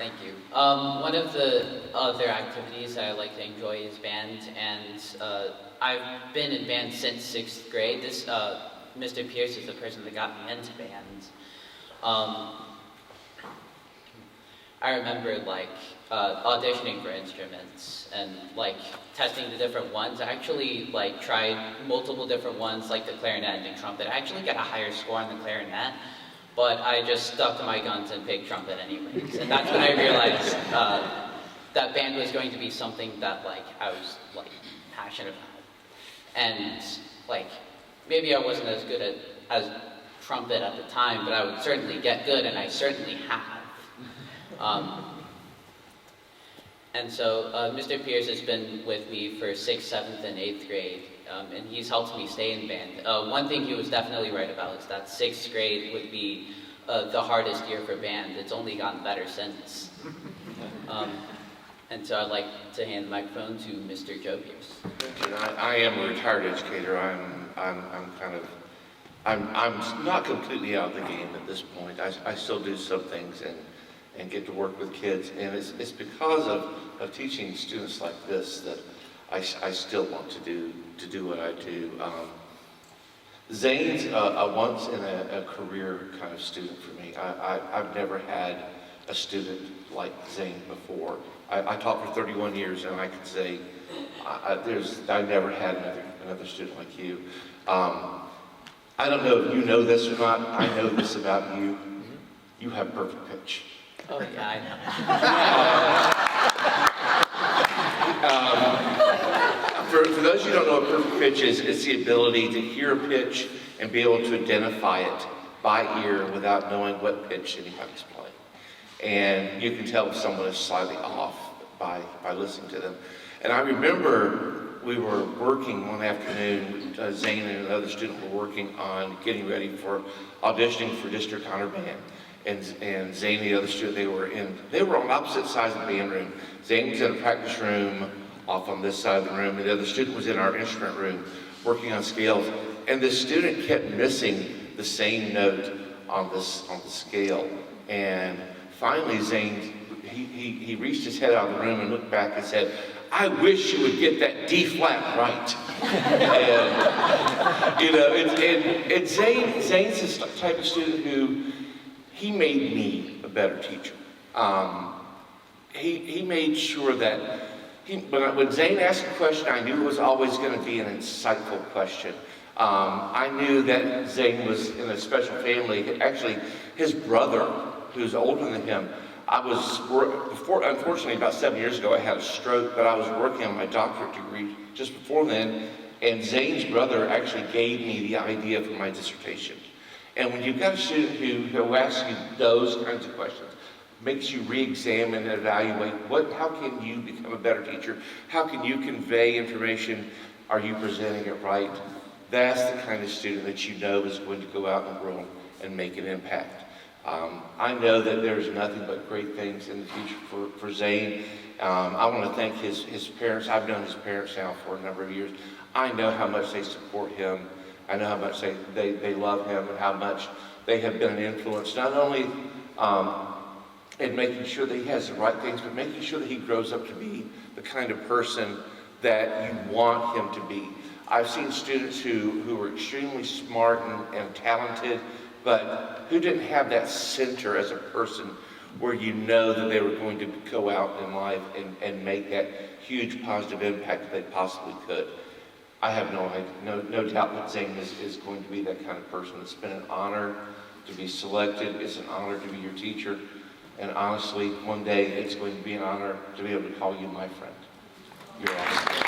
Thank you. One of the other activities I like to enjoy is band, and I've been in band since 6th grade. Mr. Pierce is the person that got me into band. I remember auditioning for instruments and testing the different ones. I actually tried multiple different ones, like the clarinet and trumpet. I actually got a higher score on the clarinet, but I just stuck to my guns and picked trumpet anyways. And that's when I realized that band was going to be something that I was passionate about. And maybe I wasn't as good as trumpet at the time, but I would certainly get good, and I certainly have. And so Mr. Pierce has been with me for 6th, 7th, and 8th grade, and he's helped me stay in band. One thing he was definitely right about is that 6th grade would be the hardest year for band. It's only gotten better since. And so I'd like to hand the microphone to Mr. Joe Pierce. I am a retired educator. I'm not completely out of the game at this point. I still do some things and get to work with kids, and it's because of teaching students like this that I still want to do what I do. Zane's a once in a career kind of student for me. I've never had a student like Zane before. I taught for 31 years, and I can say I never had another student like you. I don't know if you know this or not. I know this about you. You have perfect pitch. Oh yeah, I know. For those of you who don't know what perfect pitch is, it's the ability to hear a pitch and be able to identify it by ear without knowing what pitch anybody's playing. And you can tell if someone is slightly off by listening to them. And I remember we were working one afternoon, Zane and another student were working on getting ready for auditioning for District Honor Band. And Zane and the other student, they were on opposite sides of the band room. Zane was in a practice room off on this side of the room, and the other student was in our instrument room working on scales. And the student kept missing the same note on the scale. And finally Zane, he reached his head out of the room and looked back and said, "I wish you would get that D flat right." And Zane's the type of student who, he made me a better teacher. He made sure that when Zane asked a question, I knew it was always going to be an insightful question. I knew that Zane was in a special family. Actually, his brother, who's older than him, unfortunately, about 7 years ago, I had a stroke, but I was working on my doctorate degree just before then, and Zane's brother actually gave me the idea for my dissertation. And when you've got a student who asks you those kinds of questions, makes you re-examine and evaluate how can you become a better teacher? How can you convey information? Are you presenting it right? That's the kind of student that you know is going to go out in the world and make an impact. I know that there's nothing but great things in the future for Zane. I want to thank his parents. I've known his parents now for a number of years. I know how much they support him. I know how much they love him and how much they have been an influence, not only in making sure that he has the right things, but making sure that he grows up to be the kind of person that you want him to be. I've seen students who were extremely smart and talented, but who didn't have that center as a person where you know that they were going to go out in life and make that huge positive impact that they possibly could. I have no doubt that Zane is going to be that kind of person. It's been an honor to be selected. It's an honor to be your teacher. And honestly, one day it's going to be an honor to be able to call you my friend. You're awesome.